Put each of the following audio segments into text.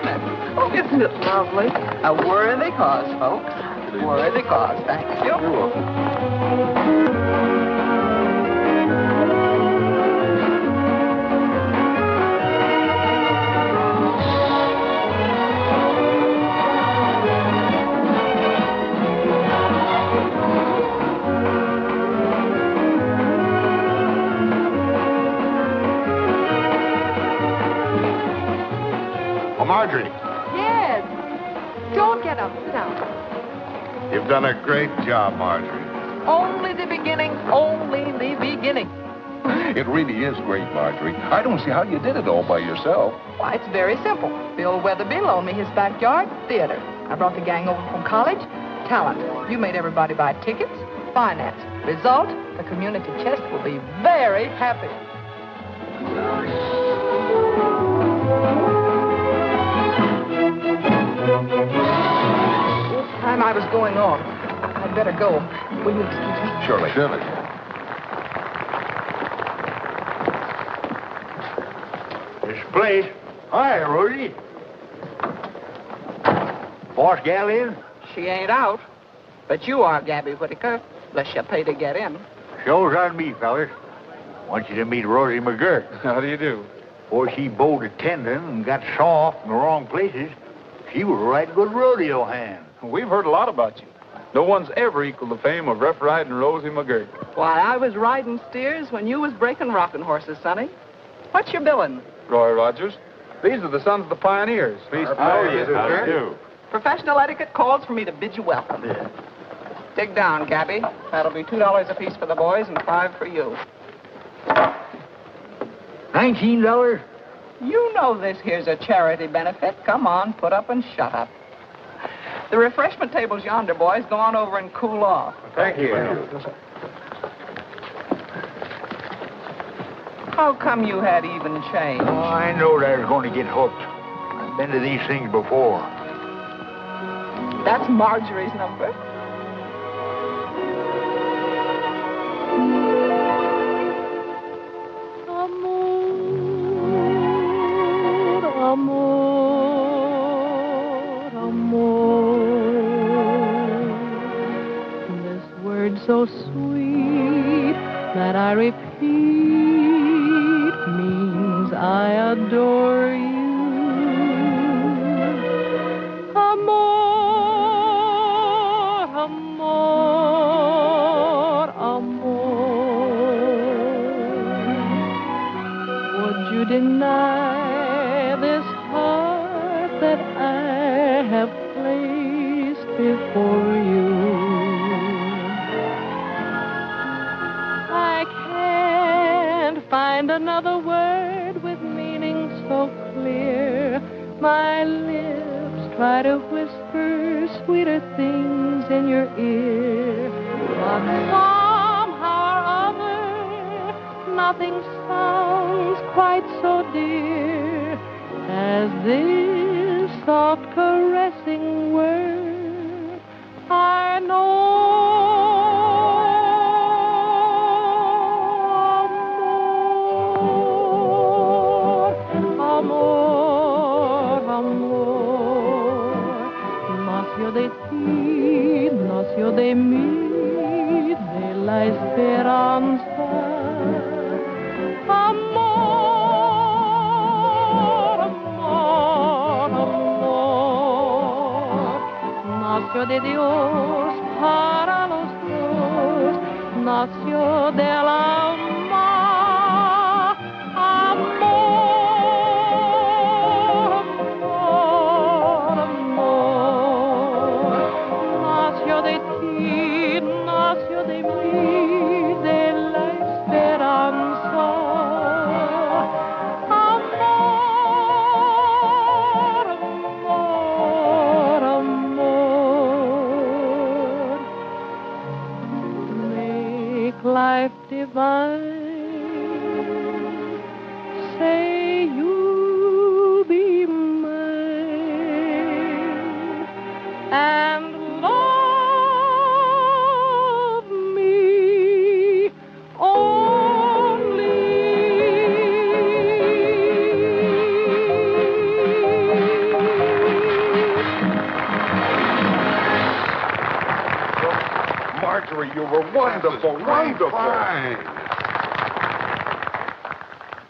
achievement. Oh, isn't it lovely? A worthy cause, folks. Worthy cause. Thank you. You're welcome. Marjorie, Yes. Don't get up. Sit down. you've done a great job, Marjorie. Only the beginning. Only the beginning. It really is great, Marjorie. I don't see how you did it all by yourself. Why, it's very simple. Bill Weatherby loaned me his backyard theater. I brought the gang over from college. Talent. You made everybody buy tickets. Finance. Result, the community chest will be very happy. This time I was going on. I'd better go. Will you excuse me? Surely. This place. Hi, Rosie. Boss gal in? She ain't out. But you are, Gabby Whitaker, unless you pay to get in. Show's on me, fellas. Want you to meet Rosie McGurk. How do you do? Before she bowed attending and got soft in the wrong places, she was a right good rodeo hand. We've heard a lot about you. No one's ever equaled the fame of Rough Riding Rosie McGurk. Why, I was riding steers when you was breaking rocking horses, Sonny. What's your billing? Roy Rogers. These are the sons of the pioneers. Please How do you do? Professional etiquette calls for me to bid you welcome. Dig down, Gabby. That'll be $2 apiece for the boys and $5 for you. $19? You know this here's a charity benefit. Come on, put up and shut up. The refreshment table's yonder, boys. Go on over and cool off. Thank you. How come you had even change? Oh, I knowed I was going to get hooked. I've been to these things before. That's Marjorie's number. So sweet that I repeat means I adore you. Amor, amor, amor. Would you deny this heart that I have placed before you? Find another word with meaning so clear. My lips try to whisper sweeter things in your ear. But somehow or other, nothing sounds quite so dear as this soft caressing word. I know. De ti nació de mí, de la esperanza. Amor, amor, amor. Nació de Dios para los dos, nació del alma. Life divine. Marjorie, you were wonderful, wonderful. Fine.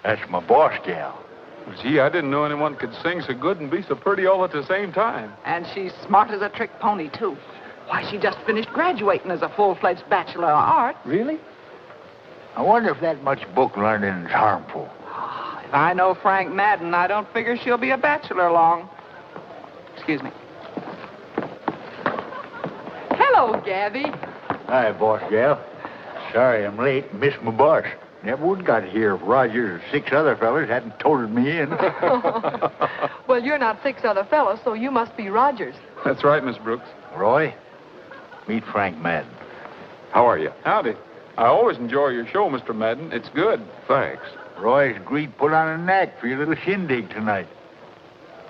That's my boss gal. Gee, I didn't know anyone could sing so good and be so pretty all at the same time. And she's smart as a trick pony, too. Why, she just finished graduating as a full-fledged Bachelor of Arts. Really? I wonder if that much book learning is harmful. If I know Frank Madden, I don't figure she'll be a bachelor long. Excuse me. Hello, Gabby. Hi, boss gal. Sorry I'm late. Missed my bus. Never would got here if Rogers and 6 other fellas hadn't toted me in. Well, you're not 6 other fellows, so you must be Rogers. That's right, Miss Brooks. Roy, meet Frank Madden. How are you? Howdy. I always enjoy your show, Mr. Madden. It's good. Thanks. Roy's agreed to put on a knack for your little shindig tonight.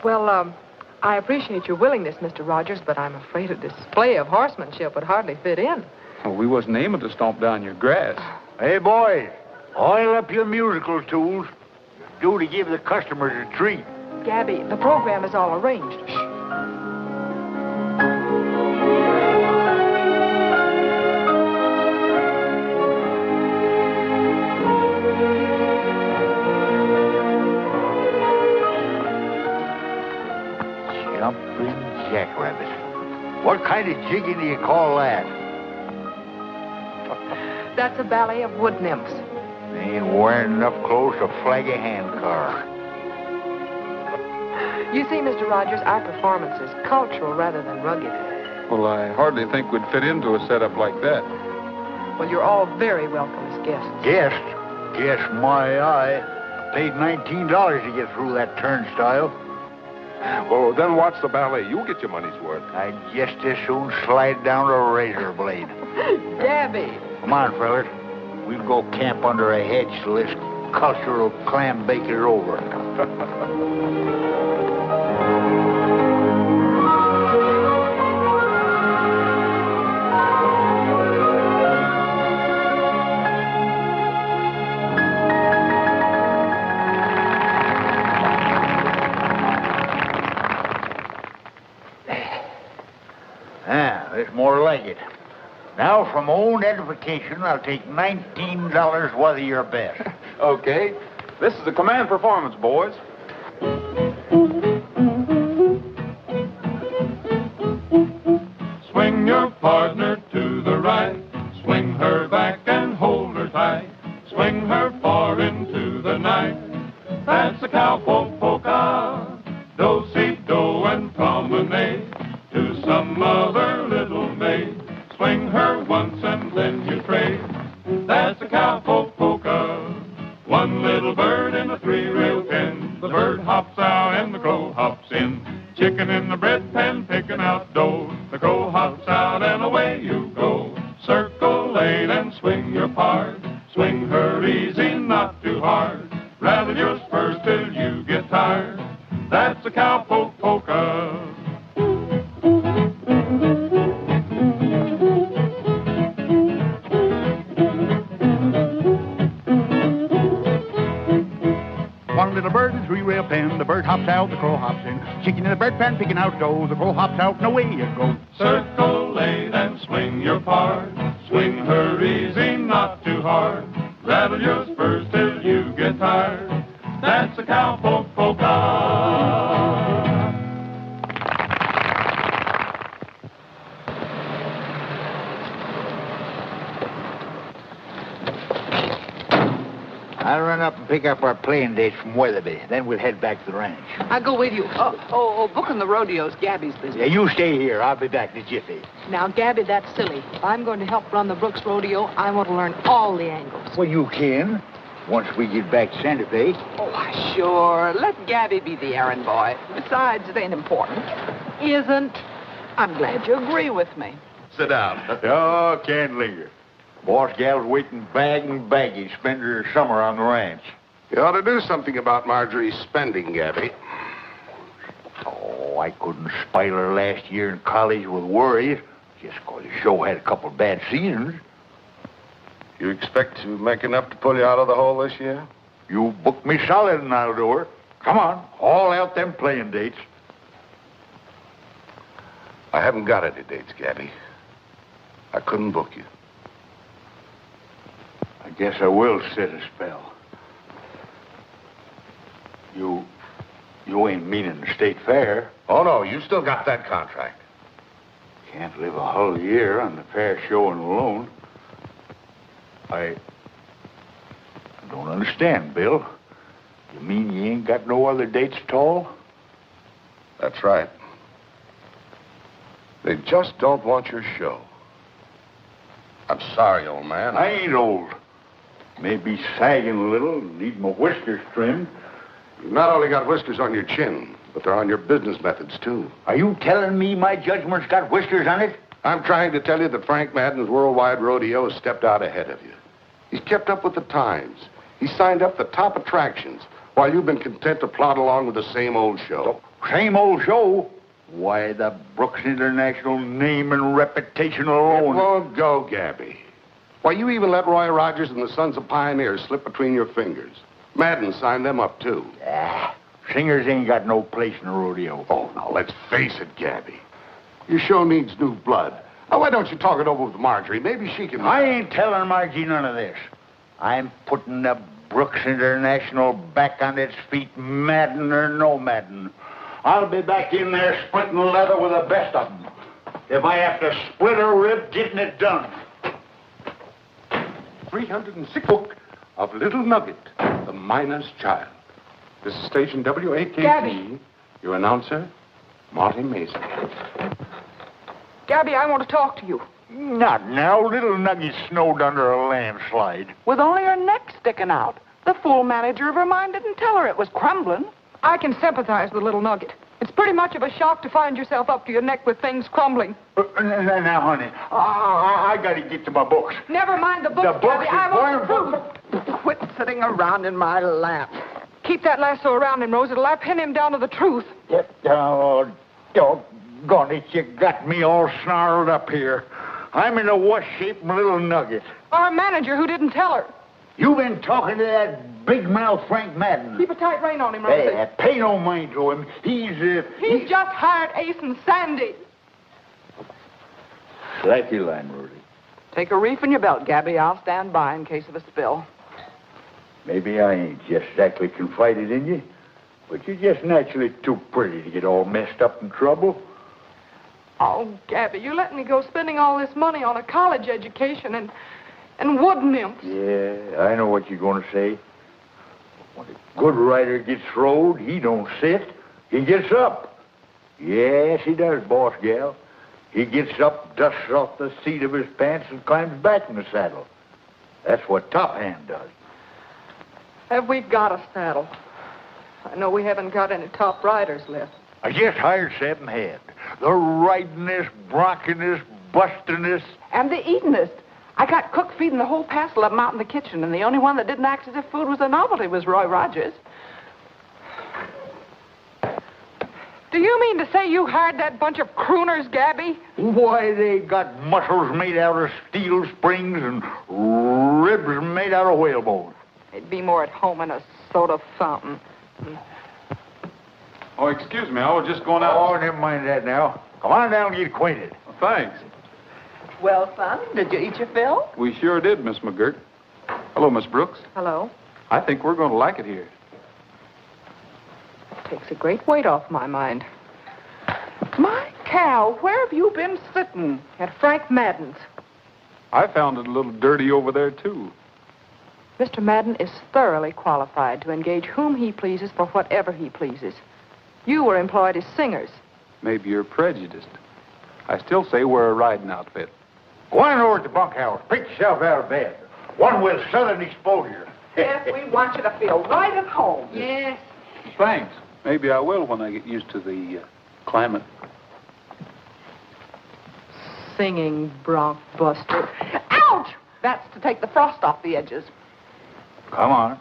Well, I appreciate your willingness, Mr. Rogers, but I'm afraid a display of horsemanship would hardly fit in. Well, we wasn't aiming to stomp down your grass. Hey, boys, oil up your musical tools. Do to give the customers a treat. Gabby, the program is all arranged. Shh. Jumping jackrabbit. What kind of jigging do you call that? That's a ballet of wood nymphs. They ain't wearing enough clothes to flag a handcar. You see, Mr. Rogers, our performance is cultural rather than rugged. Well, I hardly think we'd fit into a setup like that. Well, you're all very welcome as guests. Guest? Guess my eye. Paid $19 to get through that turnstile. Well, then watch the ballet. You'll get your money's worth. I'd just as soon slide down a razor blade. Gabby! Come on, fellas. We'll go camp under a hedge till this cultural clam bake is over. There's more like it. Now, for my own edification, I'll take $19 worth of your best. Okay. This is a command performance, boys. Swing your partner to the right. Swing her back and hold her tight. Swing her far into the night. That's a cowpoke polka. Do-si-do and promenade to some other little maid. Swing her once and then you trade. That's a cowpoke polka. One little bird in a 3-rail pen. The bird hops out and the crow hops in. Chicken in the bread pan picking out dough. The crow hops out and away you go. Circle lane and swing your part. Swing her easy, not too hard. Rattle your spurs till you get tired. That's a cowpoke polka. One little bird in a 3-rail pen. The bird hops out, the crow hops in. Chicken in the bread pan picking out dough. The crow hops out and away you go. Circle lane and swing your part. Swing her easy, not too hard. Rattle your spurs till you get tired. That's a cowpoke polka. I'll run up and pick up our playing dates from Weatherby. Then we'll head back to the ranch. I'll go with you. Booking the rodeo's Gabby's business. Yeah, you stay here. I'll be back in a jiffy. Now, Gabby, that's silly. If I'm going to help run the Brooks Rodeo, I want to learn all the angles. Well, you can. Once we get back to Santa Fe. Oh, sure. Let Gabby be the errand boy. Besides, it ain't important. Isn't. I'm glad you agree with me. Sit down. Oh, can't linger. Boss gal's waiting bag and baggage, spend her summer on the ranch. You ought to do something about Marjorie's spending, Gabby. Oh, I couldn't spoil her last year in college with worries, just 'cause the show had a couple bad seasons. You expect to make enough to pull you out of the hole this year? You book me solid and I'll do her. Come on, haul out them playing dates. I haven't got any dates, Gabby. I couldn't book you. I guess I will sit a spell. You ain't meaning the state fair. Oh, no, you still got that contract. Can't live a whole year on the fair showing alone. I don't understand, Bill. You mean you ain't got no other dates at all? That's right. They just don't want your show. I'm sorry, old man. I ain't old. Maybe sagging a little, need my whiskers trimmed. You've not only got whiskers on your chin, but they're on your business methods, too. Are you telling me my judgment's got whiskers on it? I'm trying to tell you that Frank Madden's worldwide rodeo has stepped out ahead of you. He's kept up with the times. He's signed up the top attractions, while you've been content to plod along with the same old show. Same old show? Why, the Brooks International name and reputation alone. It won't go, Gabby. Why, you even let Roy Rogers and the Sons of Pioneers slip between your fingers. Madden signed them up, too. Singers ain't got no place in a rodeo. Oh, now, let's face it, Gabby. Your show needs new blood. Now, why don't you talk it over with Marjorie? Maybe she can... I ain't telling Margie none of this. I'm putting the Brooks International back on its feet, Madden or no Madden. I'll be back in there splitting leather with the best of them. If I have to split a rib, getting it done. 306 book of Little Nugget, the Miner's Child. This is station WAKT. Gabby. Your announcer, Marty Mason. Gabby, I want to talk to you. Not now. Little Nugget snowed under a landslide. With only her neck sticking out. The fool manager of her mine didn't tell her it was crumbling. I can sympathize with little Nugget. It's pretty much of a shock to find yourself up to your neck with things crumbling. Now, honey, I got to get to my books. Never mind the books, The books Gabby. I want the truth. Quit sitting around in my lap. Keep that lasso around him, Rose. It'll pin him down to the truth. Oh, doggone it, you got me all snarled up here. I'm in a wuss shape, Little Nugget. Our manager who didn't tell her. You've been talking to that big mouth Frank Madden. Keep a tight rein on him, Rosie. Hey, pay no mind to him. He's just hired Ace and Sandy. Slack your line, Rosie. Take a reef in your belt, Gabby. I'll stand by in case of a spill. Maybe I ain't just exactly confided in you, but you're just naturally too pretty to get all messed up in trouble. Oh, Gabby, you let me go spending all this money on a college education and wood nymphs. Yeah, I know what you're going to say. When a good writer gets rode, he don't sit. He gets up. Yes, he does, boss gal. He gets up, dusts off the seat of his pants, and climbs back in the saddle. That's what Top Hand does. Have we got a saddle? I know we haven't got any top riders left. I just hired 7 head. The ridingest, bronchingest, bustingest. And the eatingest. I got cook feeding the whole passel of them out in the kitchen, and the only one that didn't act as if food was a novelty was Roy Rogers. Do you mean to say you hired that bunch of crooners, Gabby? Why, they got muscles made out of steel springs and ribs made out of whalebone. They'd be more at home in a soda fountain. Oh, excuse me. I was just going out. Oh, never mind that now. Come on down and get acquainted. Oh, thanks. Well, son, did you eat your fill? We sure did, Miss McGirt. Hello, Miss Brooks. Hello. I think we're going to like it here. Takes a great weight off my mind. My cow, where have you been sitting? At Frank Madden's. I found it a little dirty over there, too. Mr. Madden is thoroughly qualified to engage whom he pleases for whatever he pleases. You were employed as singers. Maybe you're prejudiced. I still say we're a riding outfit. Go on over to the bunkhouse. Pick yourself out of bed. One with southern exposure. Yes, we want you to feel right at home. Yes. Thanks. Maybe I will when I get used to the climate. Singing bronc buster. Ouch! That's to take the frost off the edges. Come on.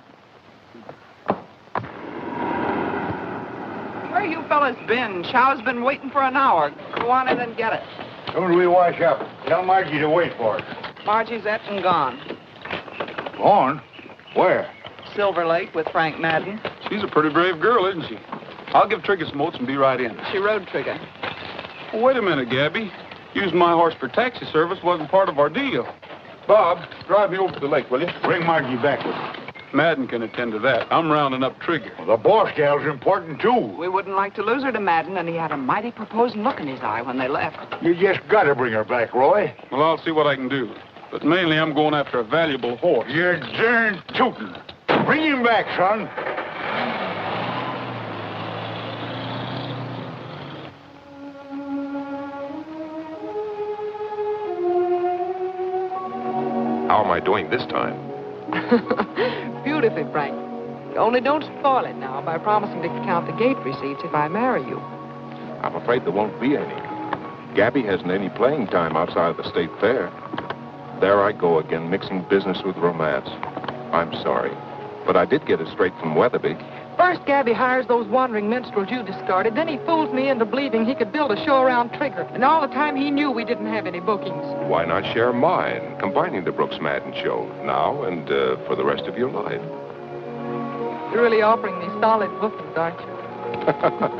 Where you fellas been? Show's been waiting for an hour. Go on in and get it. Soon as we wash up, tell Margie to wait for us. Margie's et and gone. Gone? Where? Silver Lake with Frank Madden. She's a pretty brave girl, isn't she? I'll give Trigger some oats and be right in. She rode Trigger. Well, wait a minute, Gabby. Using my horse for taxi service wasn't part of our deal. Bob, drive me over to the lake, will you? Bring Margie back with you. Madden can attend to that. I'm rounding up Trigger. Well, the boss gal's important, too. We wouldn't like to lose her to Madden, and he had a mighty proposing look in his eye when they left. You just gotta bring her back, Roy. Well, I'll see what I can do. But mainly I'm going after a valuable horse. You're darn tootin'. Bring him back, son. How am I doing this time? Beautifully, Frank. Only don't spoil it now by promising to count the gate receipts if I marry you. I'm afraid there won't be any. Gabby hasn't any playing time outside of the state fair. There I go again, mixing business with romance. I'm sorry, but I did get it straight from Weatherby. First, Gabby hires those wandering minstrels you discarded. Then he fools me into believing he could build a show around Trigger. And all the time he knew we didn't have any bookings. Why not share mine, combining the Brooks Madden show now and for the rest of your life? You're really offering me solid bookings, aren't you?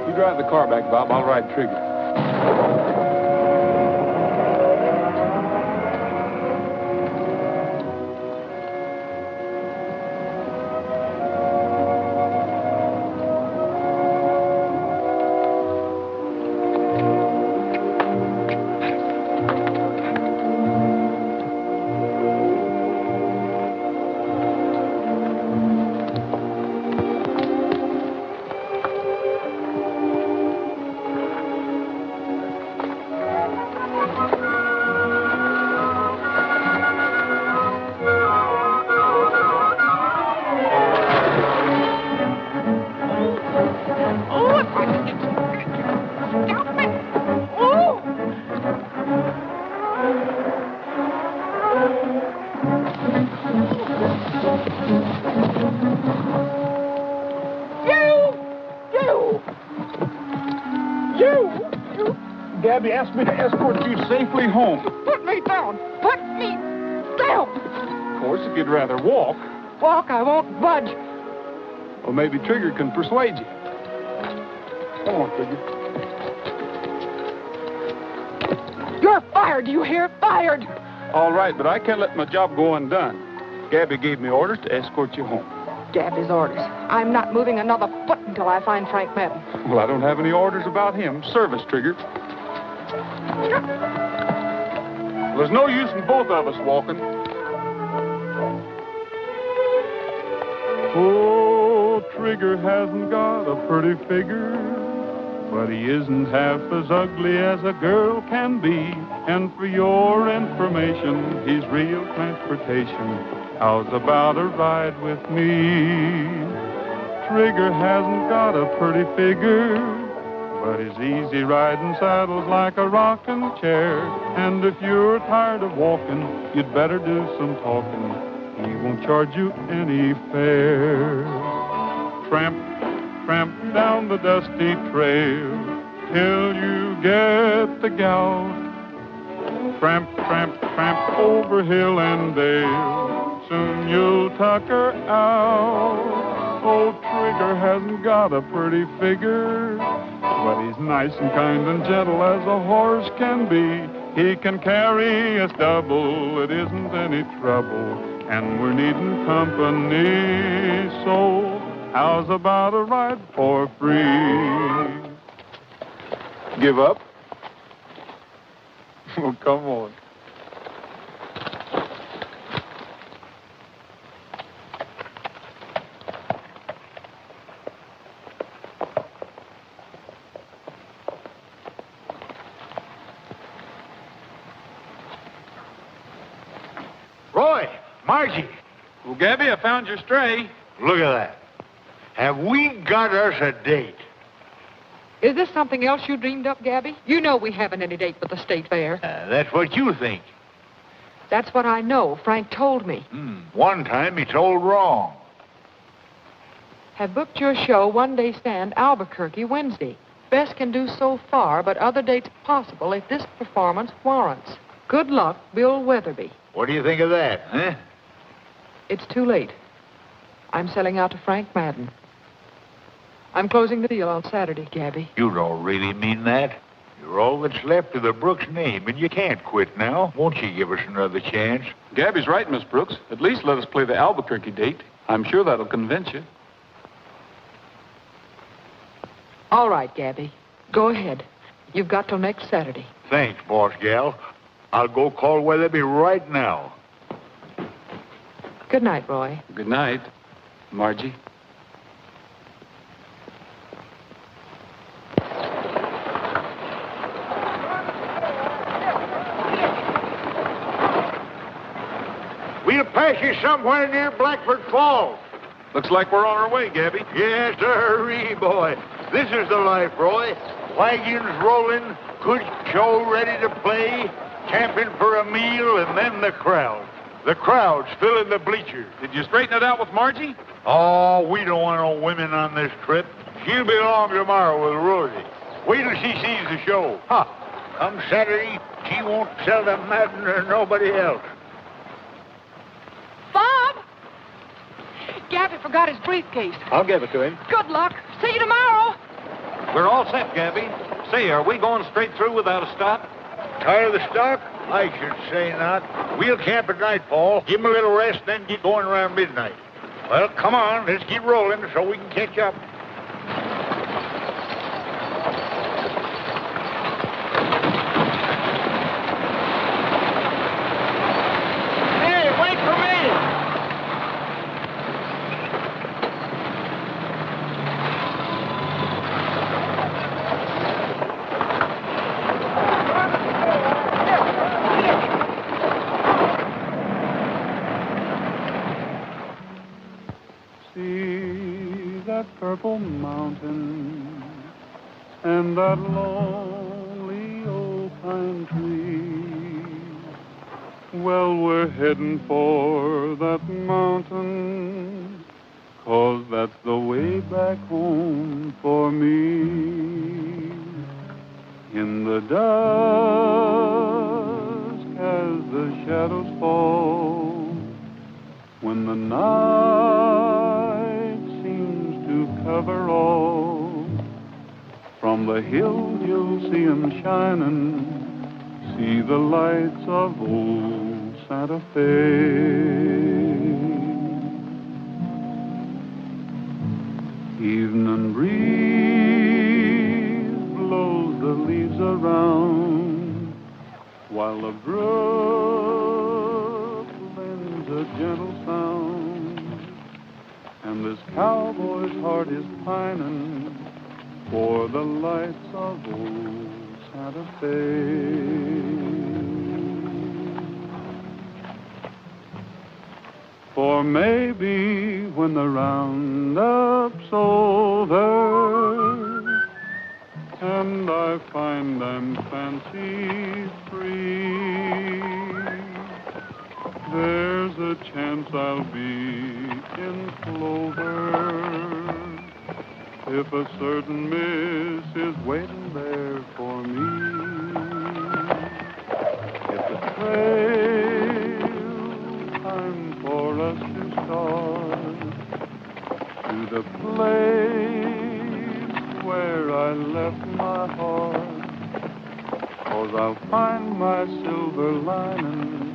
You drive the car back, Bob. I'll ride Trigger. Gabby asked me to escort you safely home. Put me down! Put me down! Of course, if you'd rather walk. Walk, I won't budge. Well, maybe Trigger can persuade you. Come on, Trigger. You're fired, do you hear? Fired! All right, but I can't let my job go undone. Gabby gave me orders to escort you home. Gabby's orders. I'm not moving another foot until I find Frank Madden. Well, I don't have any orders about him. Service, Trigger. There's no use in both of us walking. Oh, Trigger hasn't got a pretty figure, but he isn't half as ugly as a girl can be. And for your information, he's real transportation. How's about a ride with me? Trigger hasn't got a pretty figure, but his easy riding saddle's like a rocking chair. And if you're tired of walking, you'd better do some talking. He won't charge you any fare. Tramp, tramp down the dusty trail till you get the gout. Tramp, tramp, tramp over hill and dale. Soon you'll tuck her out. Oh, Trigger hasn't got a pretty figure, but he's nice and kind and gentle as a horse can be. He can carry us double, it isn't any trouble, and we're needing company. So how's about a ride for free? Give up? Oh, come on. Roy, Margie, Well, Gabby, I found your stray. look at that. Have we got us a date? Is this something else you dreamed up, Gabby? You know we haven't any date with the state fair. That's what you think. That's what I know. Frank told me. One time he told wrong. Have booked your show one-day stand, Albuquerque, Wednesday. Best can do so far, but other dates possible if this performance warrants. Good luck, Bill Weatherby. What do you think of that, huh? It's too late. I'm selling out to Frank Madden. I'm closing the deal on Saturday, Gabby. You don't really mean that. You're all that's left of the Brooks name, and you can't quit now. Won't you give us another chance? Gabby's right, Miss Brooks. At least let us play the Albuquerque date. I'm sure that'll convince you. All right, Gabby. Go ahead. You've got till next Saturday. Thanks, boss gal. I'll go call Weatherby right now. Good night, Roy. Good night, Margie. We'll pass you somewhere near Blackford Falls. Looks like we're on our way, Gabby. Yes, sirree, boy. This is the life, Roy. Wagons rolling, good show ready to play, camping for a meal, and then the crowd. The crowd's filling the bleachers. Did you straighten it out with Margie? Oh, we don't want no women on this trip. She'll be along tomorrow with Rosie. Wait till she sees the show. Ha! Come Saturday, she won't sell to Madden or nobody else. Bob! Gabby forgot his briefcase. I'll give it to him. Good luck. See you tomorrow. We're all set, Gabby. Say, are we going straight through without a stop? Tired of the stock? I should say not. We'll camp at nightfall, give 'em a little rest, then get going around midnight. Well, come on, let's get rolling so we can catch up. Hey, wait for me! See that purple mountain and that lonely old pine tree. Well, we're heading for that mountain, 'cause that's the way back home for me. In the dusk as the shadows fall, when the night seems to cover all, from the hills you'll see 'em shining, see the lights of old Santa Fe. Evening breeze blows the leaves around, while the brook lends a gentle sound, and this cowboy's heart is pining for the lights of old Santa Fe. For maybe when the roundup's over and I find I'm fancy free, there's a chance I'll be in clover if a certain miss is waiting there for me. If the trail time for us to start to the place where I left my heart, 'cause I'll find my silver lining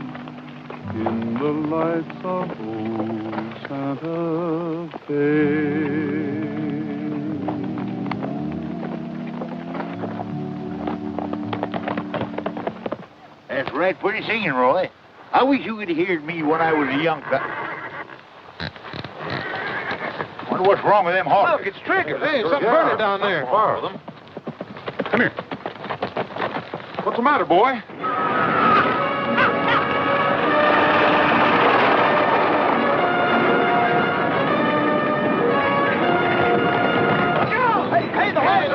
in the lights of old Santa Fe. That's right, pretty singing, Roy. I wish you could have heard me when I was a young cut. Wonder what's wrong with them horses. Look, it's Trigger. Hey, something burning down there. Borrow them. Come here. What's the matter, boy? Hey, the horse!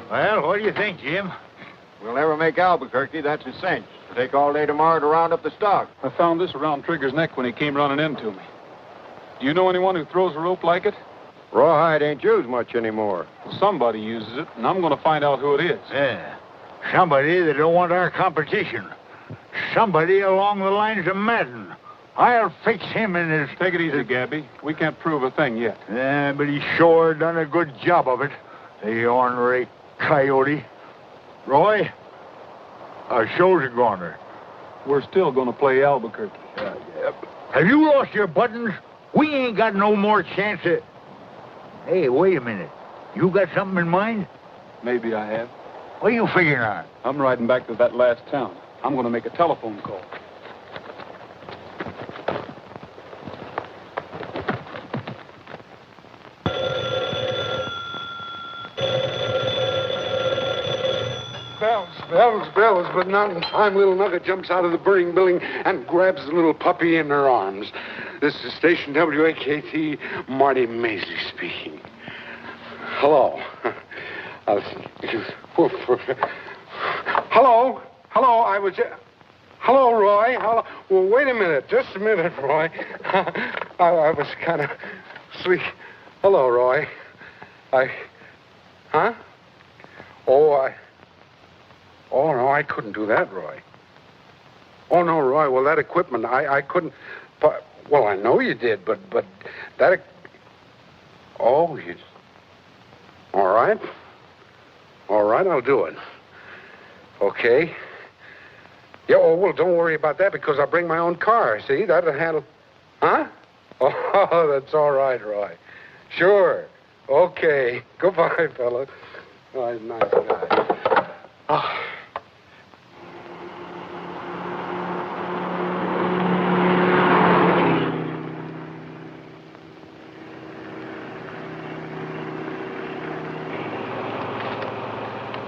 Well, what do you think, Jim? We'll never make Albuquerque, that's a cinch. It'll take all day tomorrow to round up the stock. I found this around Trigger's neck when he came running into me. Do you know anyone who throws a rope like it? Rawhide ain't used much anymore. Well, somebody uses it, and I'm going to find out who it is. Yeah. Somebody that don't want our competition. Somebody along the lines of Madden. I'll fix him in his... Take it easy, Gabby. We can't prove a thing yet. Yeah, but he sure done a good job of it. The ornery coyote. Roy, our shows are going. We're still going to play Albuquerque. Have you lost your buttons? We ain't got no more chance of... Hey, wait a minute. You got something in mind? Maybe I have. What are you figuring on? I'm riding back to that last town. I'm going to make a telephone call. Bells, but not in time. Little Nugget jumps out of the burning building and grabs the little puppy in her arms. This is Station WAKT, Marty Maisley speaking. Hello. Hello, I was... Hello, Roy. Hello. Well, wait a minute. Just a minute, Roy. I was kind of sleep. Hello, Roy. Huh? Oh, no, I couldn't do that, Roy. Oh, no, Roy, well, that equipment, I couldn't... Well, I know you did, but that... Oh, you... All right. All right, I'll do it. Okay. Yeah, oh, well, don't worry about that, because I'll bring my own car, see? That'll handle... Huh? Oh, that's all right, Roy. Sure. Okay. Goodbye, fella. Oh, he's a nice guy. Oh.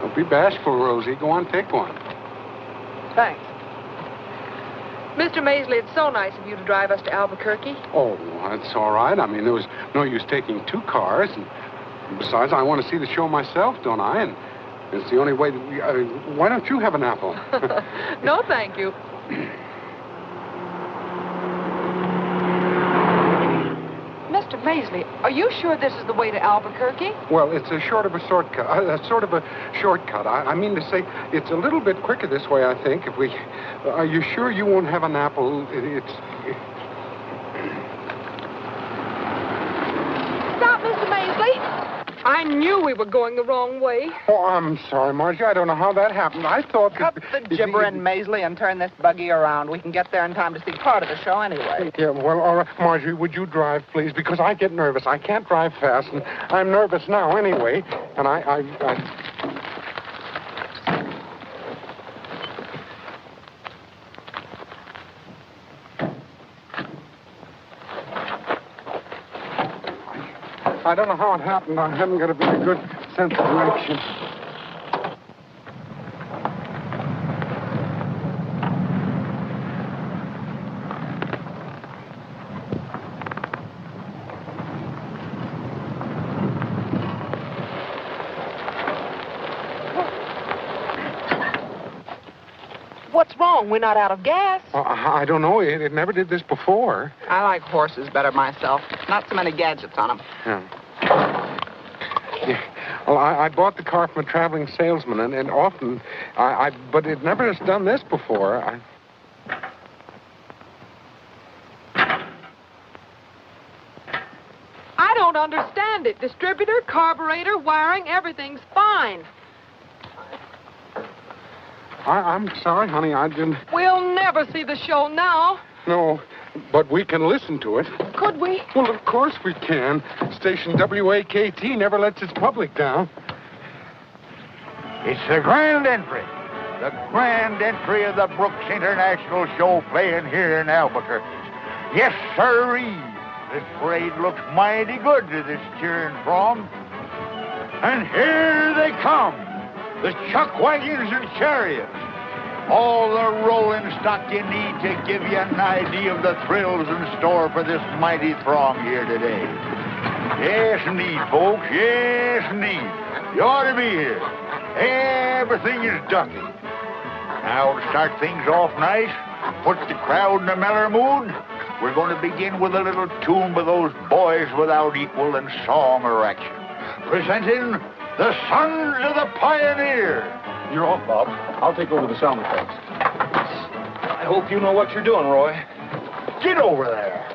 Don't be bashful, Rosie. Go on, take one. Thanks. Mr. Maisley, it's so nice of you to drive us to Albuquerque. Oh, that's all right. I mean, there was no use taking two cars. And besides, I want to see the show myself, don't I? And it's the only way that we... why don't you have an apple? No, thank you. Mr. Maisley, are you sure this is the way to Albuquerque? Well, it's a sort of a shortcut. I mean to say, it's a little bit quicker this way, I think, if we... Are you sure you won't have an apple? Stop, Mr. Maisley. I knew we were going the wrong way. Oh, I'm sorry, Margie. I don't know how that happened. I thought... Cut the gibbering, Maisley, and turn this buggy around. We can get there in time to see part of the show anyway. Yeah, well, all right. Margie, would you drive, please? Because I get nervous. I can't drive fast, and I'm nervous now anyway. And I don't know how it happened. I haven't got a very good sense of direction. What's wrong? We're not out of gas. I don't know. It never did this before. I like horses better myself. Not so many gadgets on them. Yeah. Well, I bought the car from a traveling salesman, and often, but it never has done this before. I don't understand it. Distributor, carburetor, wiring, everything's fine. I'm sorry, honey, I didn't... We'll never see the show now. No, but we can listen to it. Could we? Well, of course we can. Station WAKT never lets its public down. It's the grand entry. The grand entry of the Brooks International Show playing here in Albuquerque. Yes, sirree. This parade looks mighty good to this cheering throng. And here they come. The chuck wagons and chariots. All the rolling stock you need to give you an idea of the thrills in store for this mighty throng here today. Yes, indeed, folks. Yes, indeed. You ought to be here. Everything is ducking. Now, to start things off nice, put the crowd in a mellow mood, we're going to begin with a little tune by those boys without equal in song or action. Presenting the Sons of the Pioneer. You're off, Bob. I'll take over the sound effects. I hope you know what you're doing, Roy. Get over there.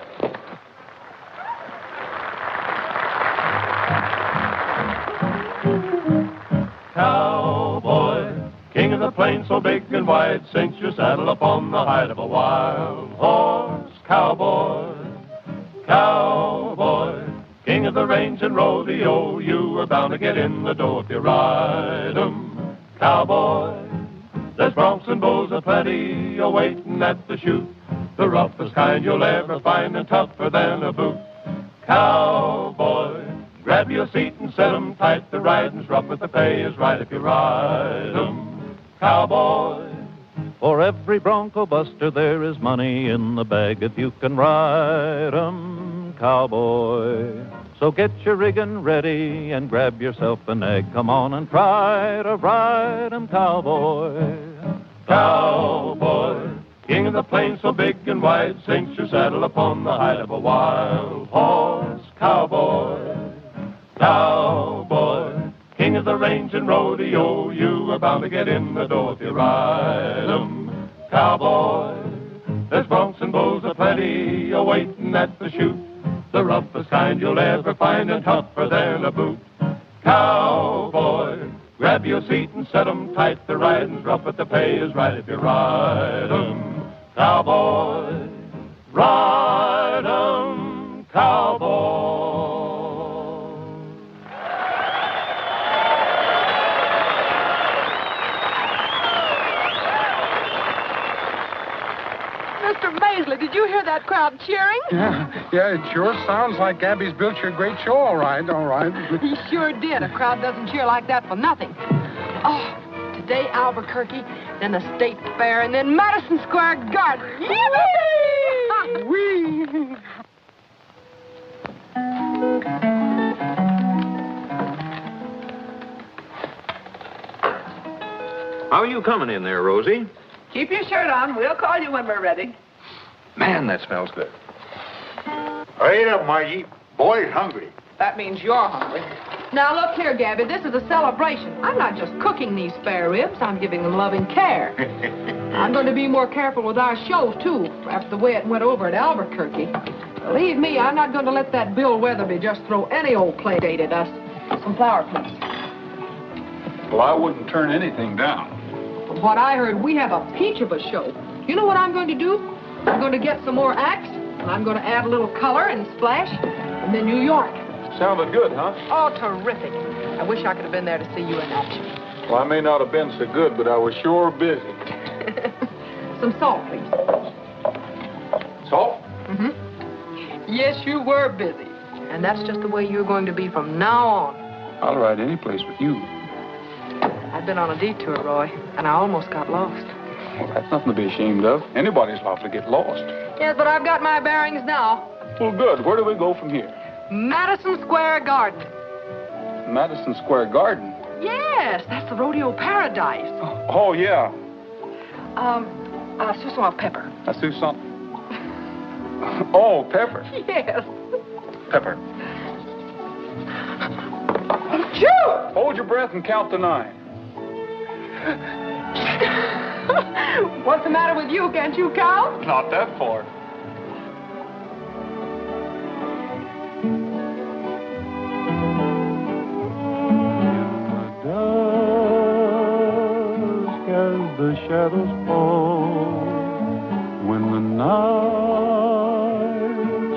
Cowboy, king of the plains so big and wide, cinch your saddle upon the hide of a wild horse. Cowboy, cowboy, king of the range and rodeo, you are bound to get in the dough if you ride 'em. Cowboy, there's broncs and bulls aplenty a-waiting at the chute, the roughest kind you'll ever find and tougher than a boot. Cowboy, grab your seat and set 'em tight. The riding's rough, but the pay is right if you ride 'em. Cowboy, For every bronco buster there is money in the bag if you can ride 'em, cowboy. So get your riggin' ready and grab yourself an egg. Come on and try to ride 'em, cowboy. cowboy, king of the plains so big and wide, cinch your saddle upon the hide of a wild horse. Cowboy, cowboy, king of the range and rodeo, you are bound to get in the dough if you ride 'em. Cowboy, there's broncs and bulls aplenty a-waiting at the chute, the roughest kind you'll ever find and tougher than a boot. Cowboy, grab your seat and set 'em tight. The riding's rough, but the pay is right if you ride 'em. Cowboy, ride 'em, cowboy. Mr. Maisley, did you hear that crowd cheering? Yeah, it sure sounds like Gabby's built you a great show, all right. He sure did. A crowd doesn't cheer like that for nothing. Oh, today Albuquerque, then the State Fair, and then Madison Square Garden. Yippee! Whee! How are you coming in there, Rosie? Keep your shirt on. We'll call you when we're ready. Man, that smells good. Hurry up, Margie. Boy's hungry. That means you're hungry. Now, look here, Gabby. This is a celebration. I'm not just cooking these spare ribs. I'm giving them loving care. I'm going to be more careful with our show, too, after the way it went over at Albuquerque. Believe me, I'm not going to let that Bill Weatherby just throw any old play date at us. Some flower, please. Well, I wouldn't turn anything down. From what I heard, we have a peach of a show. You know what I'm going to do? I'm going to get some more acts, and I'm going to add a little color and splash, and then New York. Sounded good, huh? Oh, terrific. I wish I could have been there to see you in action. Well, I may not have been so good, but I was sure busy. Some salt, please. Salt? Mm-hmm. Yes, you were busy. And that's just the way you're going to be from now on. I'll ride any place with you. I've been on a detour, Roy, and I almost got lost. Well, that's nothing to be ashamed of. Anybody's liable to get lost. Yes, but I've got my bearings now. Well, good. Where do we go from here? Madison Square Garden. Madison Square Garden? Yes, that's the rodeo paradise. Oh, yeah. Susan pepper. Susan. Oh, pepper. Yes. Pepper. Shoo! Hold your breath and count to 9. What's the matter with you? Can't you count? Not that far. Dusk as the shadows fall, when the night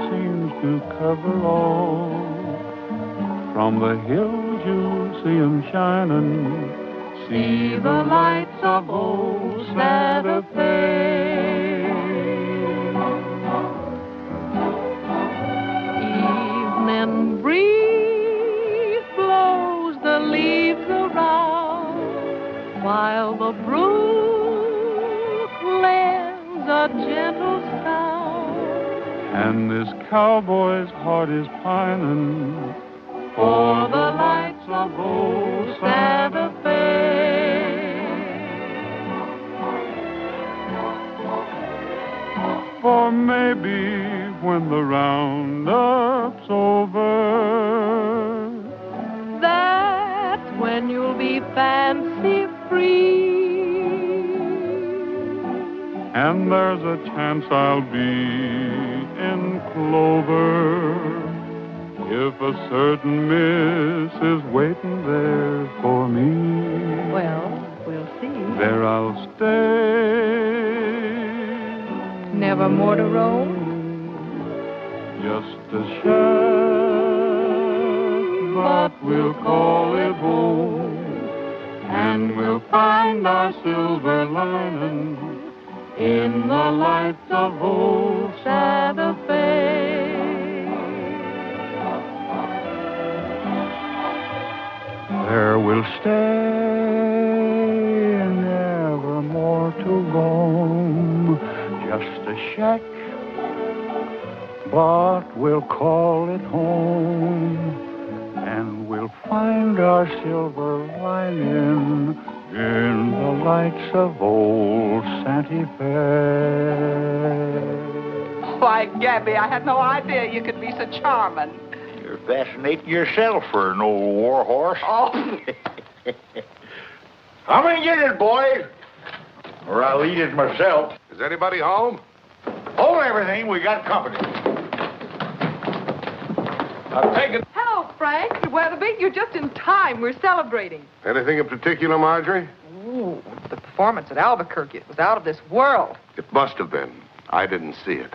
seems to cover all, from the hills you'll see 'em shining. See the lights of old Santa Fe. Evening breeze blows the leaves around, while the brook lends a gentle sound. And this cowboy's heart is pining For the lights of old Santa Fe. For maybe when the roundup's over, That's when you'll be fancy free. and there's a chance I'll be in clover, if a certain miss is waiting there for me. Well, we'll see. There I'll stay. Never more to roam? Just a shack, but we'll call it home, and we'll find our silver lining in the lights of old Santa Fe. There we'll stay, never more to roam. Just a shack, but we'll call it home, and we'll find our silver lining in the lights of old Santa Fe. Why, Gabby, I had no idea you could be so charming. You're fascinating yourself for an old war horse. Oh. How many get it, boys? Or I'll eat it myself. Is anybody home? Hold everything, we got company. I've taken... Hello, Frank. Mr. Weatherby, you're just in time. We're celebrating. Anything in particular, Marjorie? Ooh, the performance at Albuquerque, it was out of this world. It must have been. I didn't see it.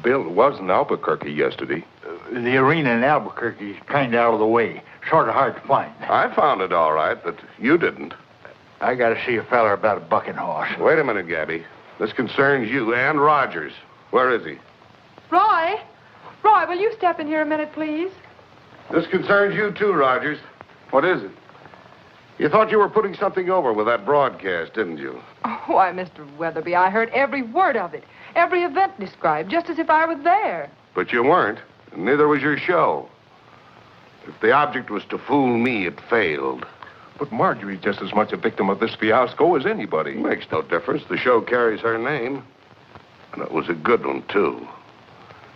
Bill was in Albuquerque yesterday. The arena in Albuquerque is kind of out of the way. Sort of hard to find. I found it all right, but you didn't. I got to see a feller about a bucking horse. Wait a minute, Gabby. This concerns you and Rogers. Where is he? Roy, will you step in here a minute, please? This concerns you too, Rogers. What is it? You thought you were putting something over with that broadcast, didn't you? Oh, why, Mr. Weatherby, I heard every word of it. Every event described, just as if I was there. But you weren't, and neither was your show. If the object was to fool me, it failed. But Marjorie's just as much a victim of this fiasco as anybody. Makes no difference. The show carries her name. And it was a good one, too.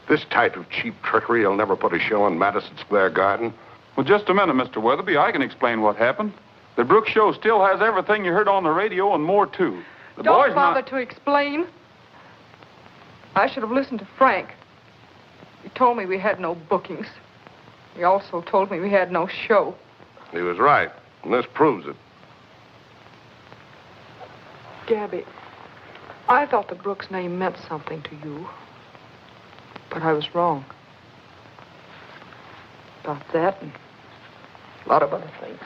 This type of cheap trickery will never put a show in Madison Square Garden. Well, just a minute, Mr. Weatherby. I can explain what happened. The Brooks show still has everything you heard on the radio and more, too. The Don't boys bother not... to explain. I should have listened to Frank. He told me we had no bookings. He also told me we had no show. He was right, and this proves it. Gabby, I thought the Brooks name meant something to you. But I was wrong. About that and a lot of other things.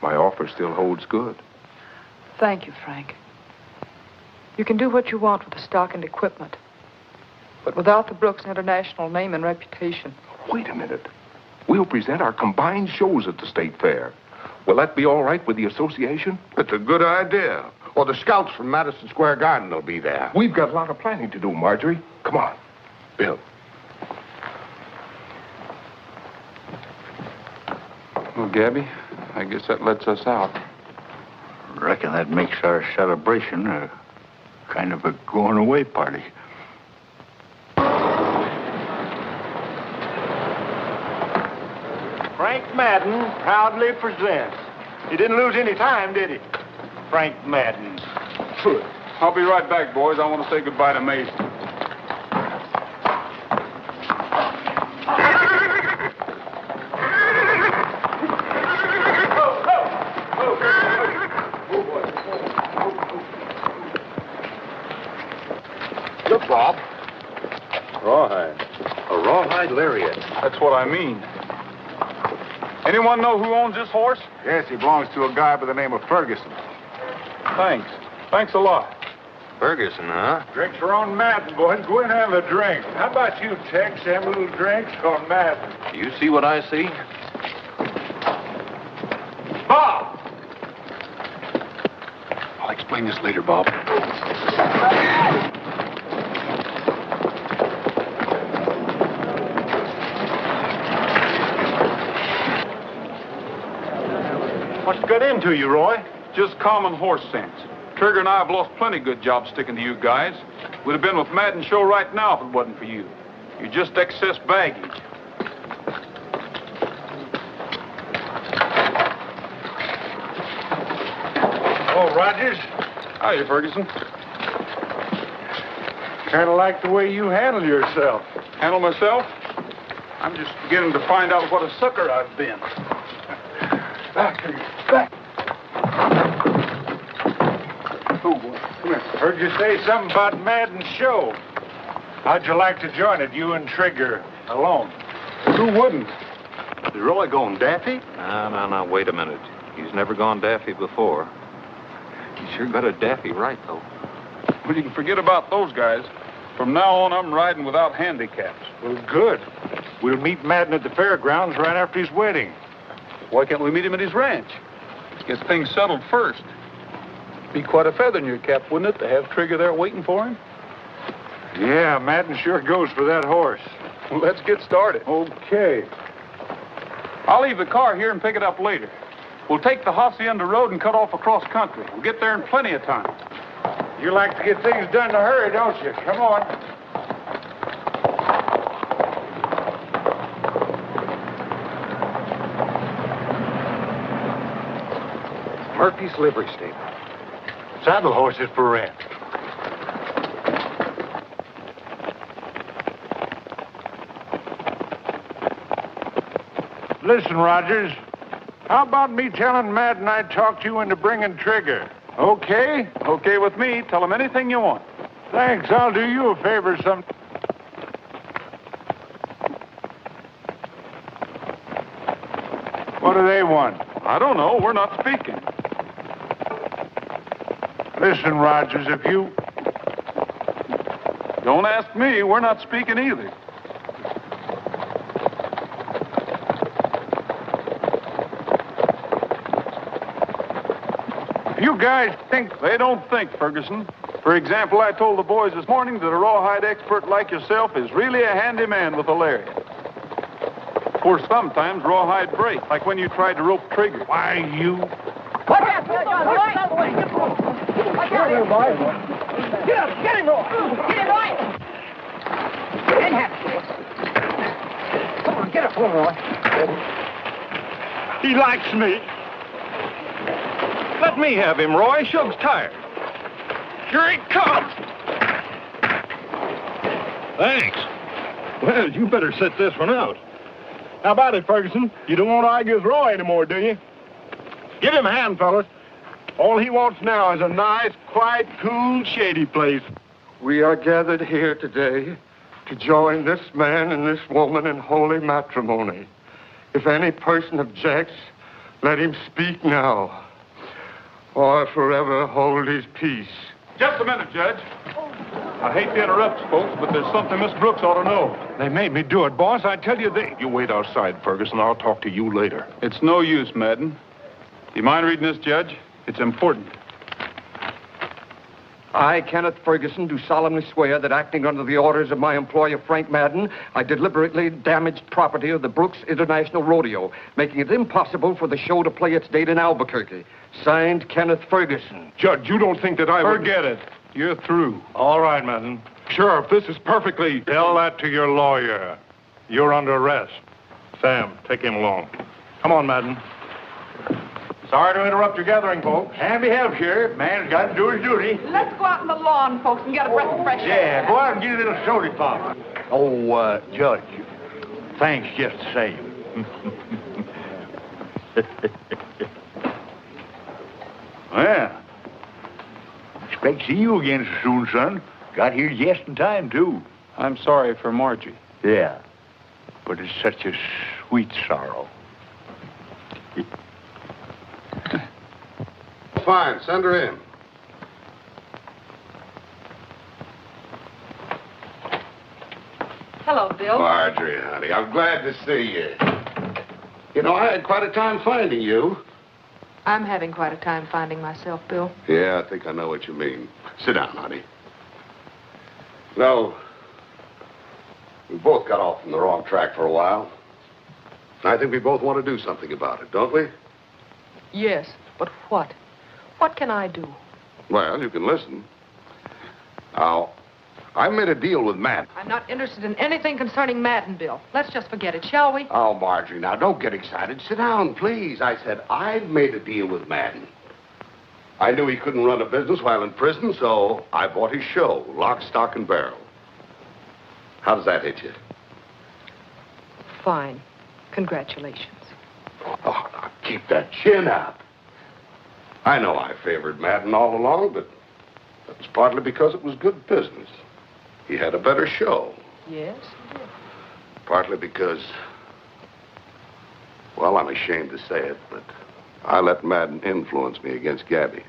My offer still holds good. Thank you, Frank. You can do what you want with the stock and equipment. But without the Brooks International name and reputation. Wait a minute. We'll present our combined shows at the State Fair. Will that be all right with the association? It's a good idea. Well, the scouts from Madison Square Garden will be there. We've got a lot of planning to do, Marjorie. Come on. Bill. Well, Gabby, I guess that lets us out. Reckon that makes our celebration a kind of a going-away party. Frank Madden proudly presents. He didn't lose any time, did he? Frank Madden. I'll be right back, boys. I want to say goodbye to Mason. Look, Bob. Rawhide. A rawhide lariat. That's what I mean. Anyone know who owns this horse? Yes, he belongs to a guy by the name of Ferguson. Thanks. Thanks a lot. Ferguson, huh? Drinks are on Madden, boys. Go in and have a drink. How about you, Tex? Have a little drinks on Madden. You see what I see? Bob! I'll explain this later, Bob. What's got into you, Roy? Just common horse sense. Trigger and I have lost plenty good jobs sticking to you guys. We'd have been with Madden Show right now if it wasn't for you. You're just excess baggage. Oh, Rogers. Hiya, Ferguson. Kind of like the way you handle yourself. Handle myself? I'm just beginning to find out what a sucker I've been. Back. Oh, boy. Come here. Heard you say something about Madden's show. How'd you like to join it, you and Trigger alone? Who wouldn't? Is Roy going daffy? No, wait a minute. He's never gone daffy before. He sure got a daffy right, though. Well, you can forget about those guys. From now on, I'm riding without handicaps. Well, good. We'll meet Madden at the fairgrounds right after his wedding. Why can't we meet him at his ranch? Get things settled first. Be quite a feather in your cap, wouldn't it, to have Trigger there waiting for him? Yeah, Madden sure goes for that horse. Well, let's get started. Okay. I'll leave the car here and pick it up later. We'll take the Hacienda Road and cut off across country. We'll get there in plenty of time. You like to get things done in a hurry, don't you? Come on. Murphy's livery stable. Saddle horses for rent. Listen, Rogers. How about me telling Madden I talked you into bringing Trigger? Okay? Okay with me. Tell him anything you want. Thanks. I'll do you a favor some... What do they want? I don't know. We're not speaking. Listen, Rogers, if you... Don't ask me. We're not speaking either. You guys think... They don't think, Ferguson. For example, I told the boys this morning that a rawhide expert like yourself is really a handy man with a lariat. Of course, sometimes rawhide break, like when you tried to rope Trigger. Why, you... What happened? Get out of the way. Get him, Roy. Get up. Get him, Roy. Get him, Roy. It didn't happen, kid. Come on, get up, Roy. He likes me. Let me have him, Roy. Shug's tired. Here he comes. Thanks. Well, you better sit this one out. How about it, Ferguson? You don't want to argue with Roy anymore, do you? Give him a hand, fellas. All he wants now is a nice, quiet, cool, shady place. We are gathered here today to join this man and this woman in holy matrimony. If any person objects, let him speak now, or forever hold his peace. Just a minute, Judge. I hate to interrupt, folks, but there's something Miss Brooks ought to know. They made me do it, boss. I tell you, You wait outside, Ferguson. I'll talk to you later. It's no use, Madden. Do you mind reading this, Judge? It's important. I, Kenneth Ferguson, do solemnly swear that acting under the orders of my employer, Frank Madden, I deliberately damaged property of the Brooks International Rodeo, making it impossible for the show to play its date in Albuquerque. Signed, Kenneth Ferguson. Judge, you don't think that I would... Forget it. You're through. All right, Madden. Sheriff, this is perfectly... Tell that to your lawyer. You're under arrest. Sam, take him along. Come on, Madden. Sorry to interrupt your gathering, folks. Handy help, Sheriff. Man's got to do his duty. Let's go out on the lawn, folks, and get a breath of fresh air. Yeah, go out and get a little soda pop. Oh, Judge, thanks just the same. Well, expect to see you again soon, son. Got here just in time, too. I'm sorry for Margie. Yeah, but it's such a sweet sorrow. Fine, send her in. Hello, Bill. Marjorie, honey, I'm glad to see you. You know, I had quite a time finding you. I'm having quite a time finding myself, Bill. Yeah, I think I know what you mean. Sit down, honey. No, we both got off from the wrong track for a while. I think we both want to do something about it, don't we? Yes, but what? What can I do? Well, you can listen. Now, I made a deal with Matt. I'm not interested in anything concerning Madden, Bill. Let's just forget it, shall we? Oh, Marjorie, now, don't get excited. Sit down, please. I said I've made a deal with Madden. I knew he couldn't run a business while in prison, so I bought his show, Lock, Stock, and Barrel. How does that hit you? Fine. Congratulations. Oh, now, keep that chin up. I know I favored Madden all along, but that was partly because it was good business. He had a better show. Yes? Partly because, well, I'm ashamed to say it, but I let Madden influence me against Gabby.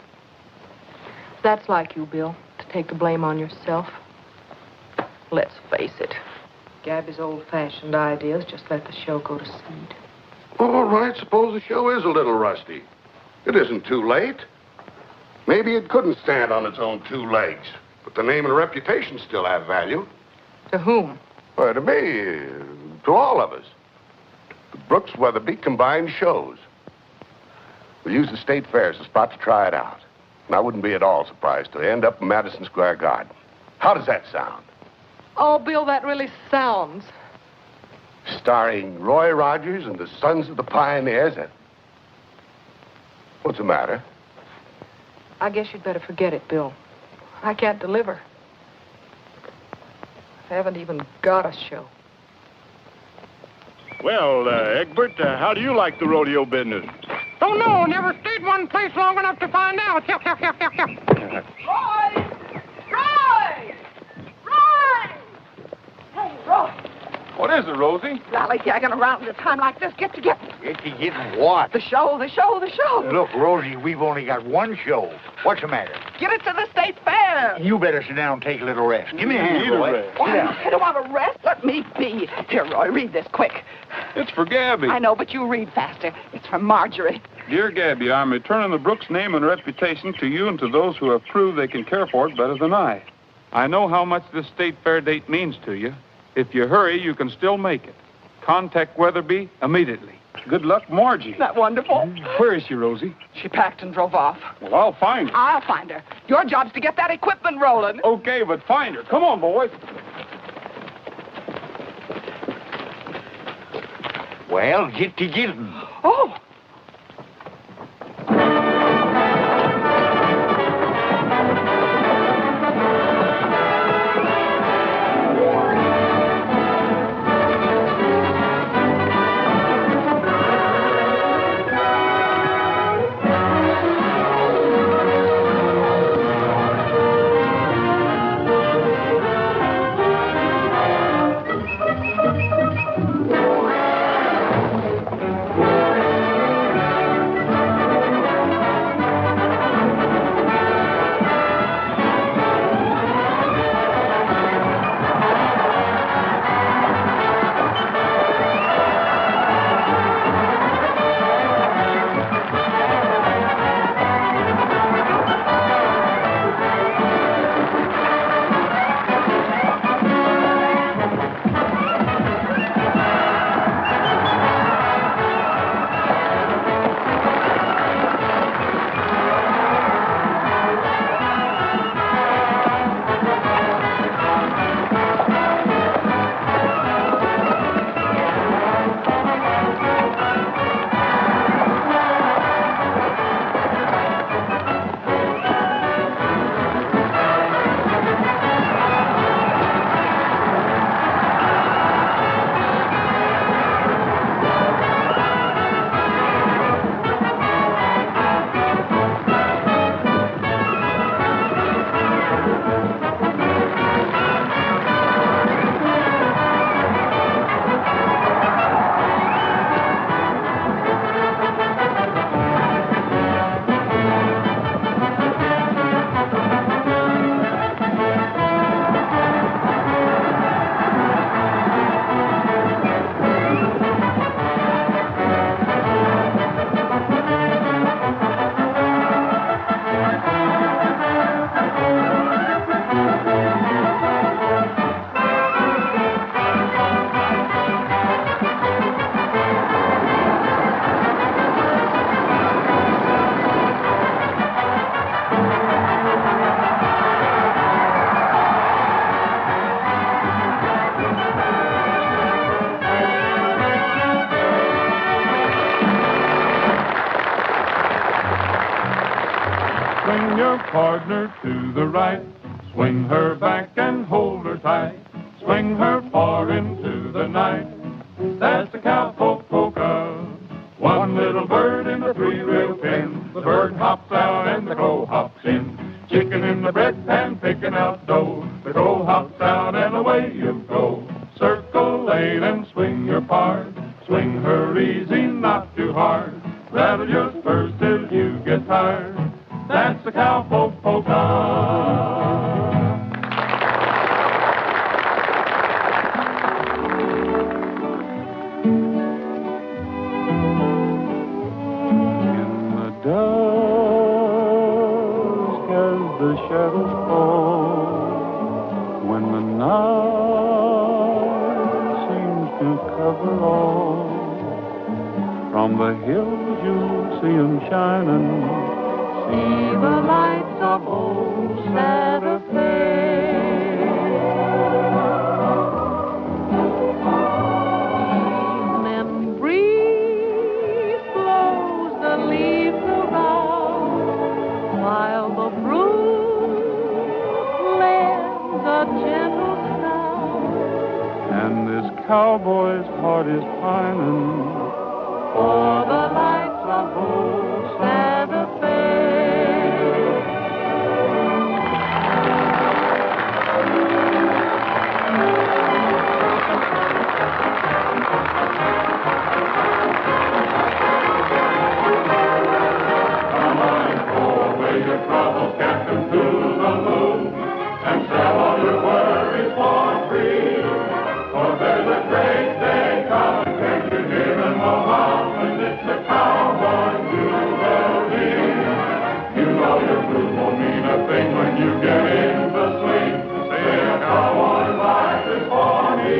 That's like you, Bill, to take the blame on yourself. Let's face it. Gabby's old-fashioned ideas just let the show go to seed. All right, suppose the show is a little rusty. It isn't too late. Maybe it couldn't stand on its own two legs, but the name and reputation still have value. To whom? Well, to me, to all of us. The Brooks Weatherby combined shows. We'll use the state fair as a spot to try it out. And I wouldn't be at all surprised to end up in Madison Square Garden. How does that sound? Oh, Bill, that really sounds. Starring Roy Rogers and the Sons of the Pioneers. What's the matter? I guess you'd better forget it, Bill. I can't deliver. I haven't even got a show. Well, Egbert, how do you like the rodeo business? Don't know. Never stayed one place long enough to find out. Roy! Roy! Roy! Hey, Roy. What is it, Rosie? Lollygagging around at a time like this. Get together. Get to getting what? The show. Look, Rosie, we've only got one show. What's the matter? Get it to the state fair. You better sit down and take a little rest. Give me a hand, Roy. Sit down. I don't want to rest. Let me be. Here, Roy, read this quick. It's for Gabby. I know, but you read faster. It's from Marjorie. Dear Gabby, I'm returning the Brooks name and reputation to you and to those who have proved they can care for it better than I. I know how much this state fair date means to you. If you hurry, you can still make it. Contact Weatherby immediately. Good luck, Margie. Isn't that wonderful? Where is she, Rosie? She packed and drove off. Well, I'll find her. I'll find her. Your job's to get that equipment rolling. Okay, but find her. Come on, boys. Well, get to getting. Oh. Swing your partner to the right. Swing her back and hold her tight. Swing her far into the night. That's the cowpoke polka. One little bird in a three-rail pin. The bird hops out and the crow hops in. Chicken in the bread pan picking out dough. The crow hops out and away you go. Circle 8 and swing your part. Swing her easy, not too hard. Rattle your spurs till you get tired. That's the cowpoke polka. Dusk as the shadows fall, when the night seems to cover all, from the hills you'll see 'em shining. See the lights of old Santa Fe. Evening breeze blows the leaves around, while the brook lends a gentle sound. And this cowboy's heart is pining for the lights of old Santa Fe. Come on, go away your troubles, Captain Toodaloo, and sell all your worries for free. For there's a great day coming, can't you hear him oh, and it's the cowboy jubilee. You know your blues won't mean a thing when you get in the swing. Say a cowboy life is for me.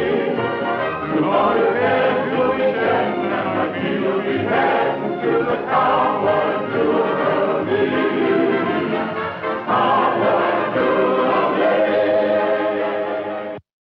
Through all your cares you'll be shedding, and my feet will be happy.